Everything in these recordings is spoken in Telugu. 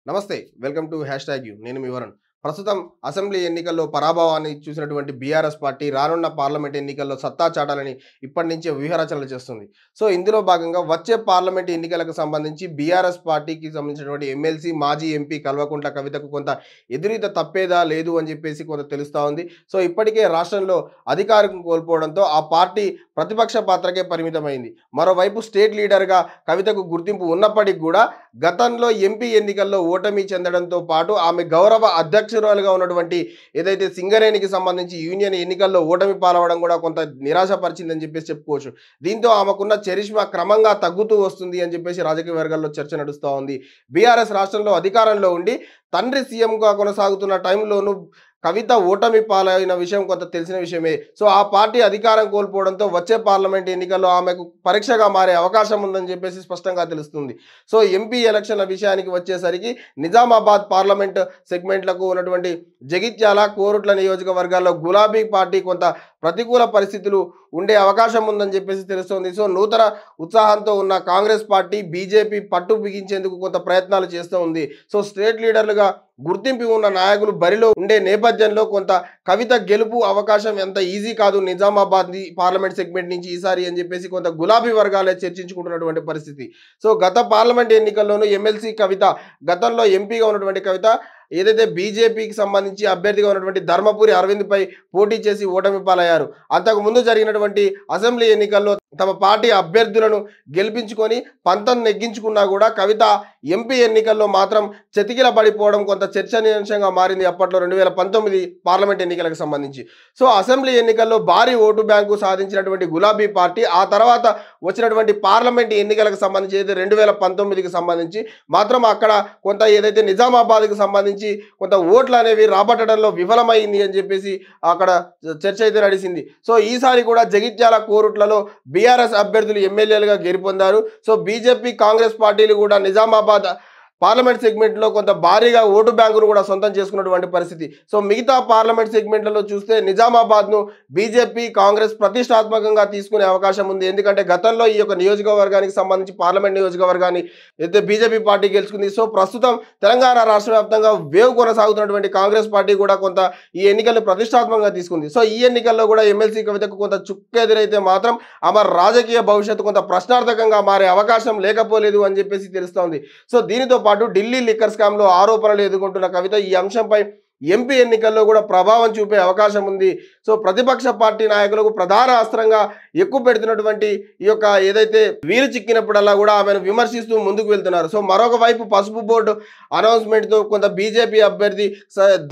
నమస్తే వెల్కమ్ టు #యూ నేను మీ వరుణ్ ప్రస్తుతం అసెంబ్లీ ఎన్నికల్లో పరాభవాన్ని చూసినటువంటి బీఆర్ఎస్ పార్టీ రానున్న పార్లమెంట్ ఎన్నికల్లో సత్తా చాటాలని ఇప్పటి నుంచే వ్యూహరచనలు చేస్తుంది. సో ఇందులో భాగంగా వచ్చే పార్లమెంట్ ఎన్నికలకు సంబంధించి బీఆర్ఎస్ పార్టీకి సంబంధించినటువంటి ఎమ్మెల్సీ మాజీ ఎంపీ కల్వకుంట్ల కవితకు కొంత ఎదురీత తప్పేదా లేదు అని చెప్పేసి కొంత తెలుస్తూ ఉంది. సో ఇప్పటికే రాష్ట్రంలో అధికారం కోల్పోవడంతో ఆ పార్టీ ప్రతిపక్ష పాత్రకే పరిమితమైంది. మరోవైపు స్టేట్ లీడర్గా కవితకు గుర్తింపు ఉన్నప్పటికీ కూడా గతంలో ఎంపీ ఎన్నికల్లో ఓటమి చెందడంతో పాటు ఆమె గౌరవ అధ్యక్షురాలుగా ఉన్నటువంటి ఏదైతే సింగరేణికి సంబంధించి యూనియన్ ఎన్నికల్లో ఓటమి పాలవడం కూడా కొంత నిరాశపరిచిందని చెప్పేసి చెప్పుకోవచ్చు. దీంతో ఆమెకున్న చరిష్మా క్రమంగా తగ్గుతూ వస్తుంది అని చెప్పేసి రాజకీయ వర్గాల్లో చర్చ నడుస్తూ ఉంది. బీఆర్ఎస్ రాష్ట్రంలో అధికారంలో ఉండి తండ్రి సీఎంగా కొనసాగుతున్న టైంలోనూ కవిత ఓటమి పాలైన విషయం కొంత తెలిసిన విషయమే. సో ఆ పార్టీ అధికారం కోల్పోవడంతో వచ్చే పార్లమెంట్ ఎన్నికల్లో ఆమెకు పరీక్షగా మారే అవకాశం ఉందని చెప్పేసి స్పష్టంగా తెలుస్తుంది. సో ఎంపీ ఎలక్షన్ల విషయానికి వచ్చేసరికి నిజామాబాద్ పార్లమెంట్ సెగ్మెంట్లకు ఉన్నటువంటి జగిత్యాల, కోరుట్ల నియోజకవర్గాల్లో గులాబీ పార్టీ కొంత ప్రతికూల పరిస్థితులు ఉండే అవకాశం ఉందని చెప్పేసి తెలుస్తోంది. సో నూతన ఉత్సాహంతో ఉన్న కాంగ్రెస్ పార్టీ, బీజేపీ పట్టు బిగించేందుకు కొంత ప్రయత్నాలు చేస్తూ ఉంది. సో స్టేట్ లీడర్లుగా గుర్తింపు ఉన్న నాయకులు బరిలో ఉండే నేపథ్యంలో కొంత కవిత గెలుపు అవకాశం ఎంత ఈజీ కాదు నిజామాబాద్ పార్లమెంట్ సెగ్మెంట్ నుంచి ఈసారి అని చెప్పేసి కొంత గులాబీ వర్గాలే చర్చించుకుంటున్నటువంటి పరిస్థితి. సో గత పార్లమెంట్ ఎన్నికల్లోనూ ఎమ్మెల్సీ కవిత, గతంలో ఎంపీగా ఉన్నటువంటి కవిత ఏదైతే బీజేపీకి సంబంధించి అభ్యర్థిగా ఉన్నటువంటి ధర్మపురి అరవింద్పై పోటీ చేసి ఓటమి పాలయ్యారు. అంతకుముందు జరిగినటువంటి అసెంబ్లీ ఎన్నికల్లో తమ పార్టీ అభ్యర్థులను గెలిపించుకొని పంతం నెగ్గించుకున్నా కూడా కవిత ఎంపీ ఎన్నికల్లో మాత్రం చతికిల పడిపోవడం కొంత చర్చనీయాంశంగా మారింది అప్పట్లో 2019 పార్లమెంట్ ఎన్నికలకు సంబంధించి. సో అసెంబ్లీ ఎన్నికల్లో భారీ ఓటు బ్యాంకు సాధించినటువంటి గులాబీ పార్టీ ఆ తర్వాత వచ్చినటువంటి పార్లమెంట్ ఎన్నికలకు సంబంధించి ఏదైతే 2019కి సంబంధించి మాత్రం అక్కడ కొంత ఏదైతే నిజామాబాద్కి సంబంధించి కొంత ఓట్లు అనేవి రాబట్టడంలో విఫలమైంది అని చెప్పేసి అక్కడ చర్చ అయితే నడిచింది. సో ఈసారి కూడా జగిత్యాల, కోరుట్లలో బీఆర్ఎస్ అభ్యర్థులు ఎమ్మెల్యేలుగా గెలుపొందారు. సో బీజేపీ, కాంగ్రెస్ పార్టీలు కూడా నిజామాబాద్ పార్లమెంట్ సెగ్మెంట్లో కొంత భారీగా ఓటు బ్యాంకును కూడా సొంతం చేసుకున్నటువంటి పరిస్థితి. సో మిగతా పార్లమెంట్ సెగ్మెంట్లలో చూస్తే నిజామాబాద్ను బీజేపీ, కాంగ్రెస్ ప్రతిష్టాత్మకంగా తీసుకునే అవకాశం ఉంది. ఎందుకంటే గతంలో ఈ యొక్క నియోజకవర్గానికి సంబంధించి పార్లమెంట్ నియోజకవర్గాన్ని అయితే బీజేపీ పార్టీ గెలుచుకుంది. సో ప్రస్తుతం తెలంగాణ రాష్ట్ర వ్యాప్తంగా వేవ్ కొనసాగుతున్నటువంటి కాంగ్రెస్ పార్టీ కూడా కొంత ఈ ఎన్నికలను ప్రతిష్టాత్మకంగా తీసుకుంది. సో ఈ ఎన్నికల్లో కూడా ఎమ్మెల్సీ కవితకు కొంత చుక్కెదురైతే మాత్రం ఆమె రాజకీయ భవిష్యత్తు కొంత ప్రశ్నార్థకంగా మారే అవకాశం లేకపోలేదు అని చెప్పేసి తెలుస్తోంది. సో దీనితో పాటు ఢిల్లీ లిక్కర్ స్కామ్ లో ఆరోపణలు ఎదుర్కొంటున్న కవిత ఈ అంశంపై ఎంపీ ఎన్నికల్లో కూడా ప్రభావం చూపే అవకాశం ఉంది. సో ప్రతిపక్ష పార్టీ నాయకులకు ప్రధాన అస్త్రంగా ఎక్కువ పెడుతున్నటువంటి ఈ యొక్క ఏదైతే వీరు చిక్కినప్పుడల్లా కూడా ఆమెను విమర్శిస్తూ ముందుకు వెళ్తున్నారు. సో మరొక వైపు పసుపు బోర్డు అనౌన్స్మెంట్తో కొంత బీజేపీ అభ్యర్థి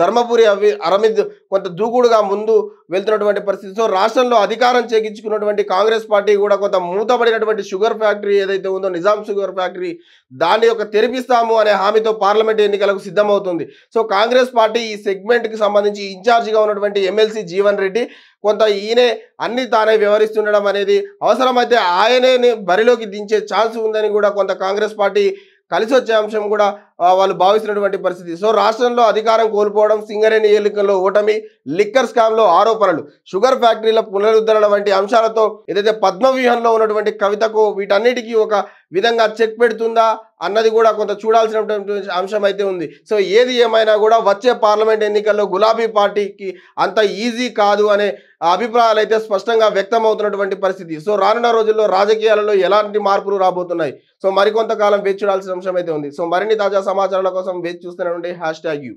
ధర్మపురి అరవింద్ కొంత దూకుడుగా ముందు వెళ్తున్నటువంటి పరిస్థితి. సో రాష్ట్రంలో అధికారం చేకించుకున్నటువంటి కాంగ్రెస్ పార్టీ కూడా కొంత మూతపడినటువంటి షుగర్ ఫ్యాక్టరీ ఏదైతే ఉందో నిజాం షుగర్ ఫ్యాక్టరీ దాన్ని యొక్క తెరిపిస్తాము అనే హామీతో పార్లమెంట్ ఎన్నికలకు సిద్ధమవుతుంది. సో కాంగ్రెస్ పార్టీ ఈ సెగ్మెంట్కి సంబంధించి ఇన్ఛార్జిగా ఉన్నటువంటి ఎమ్మెల్సీ జీవన్ రెడ్డి కొంత ఈయనే అన్ని తానే వ్యవహరిస్తుండడం అనేది అవసరమైతే ఆయనే బరిలోకి దించే ఛాన్స్ ఉందని కూడా కొంత కాంగ్రెస్ పార్టీ కలిసి వచ్చే అంశం కూడా వాళ్ళు భావిస్తున్నటువంటి పరిస్థితి. సో రాష్ట్రంలో అధికారం కోల్పోవడం, సింగరేణి ఎన్నికల్లో ఓటమి, లిక్కర్ స్కామ్ లో ఆరోపణలు, షుగర్ ఫ్యాక్టరీల పునరుద్ధరణ వంటి అంశాలతో ఏదైతే పద్మవ్యూహంలో ఉన్నటువంటి కవితకు వీటన్నిటికీ ఒక విధంగా చెక్ పెడుతుందా అన్నది కూడా కొంత చూడాల్సినటువంటి అంశం అయితే ఉంది. సో ఏది ఏమైనా కూడా వచ్చే పార్లమెంట్ ఎన్నికల్లో గులాబీ పార్టీకి అంత ఈజీ కాదు అనే అభిప్రాయాలు అయితే స్పష్టంగా వ్యక్తం అవుతున్నటువంటి పరిస్థితి. సో రానున్న రోజుల్లో రాజకీయాలలో ఎలాంటి మార్పులు రాబోతున్నాయి, సో మరికొంతకాలం వేచి చూడాల్సిన అంశం అయితే ఉంది. సో మరిన్ని తాజా సమాచారాల కోసం వేచి చూస్తూనే ఉండే #యూ.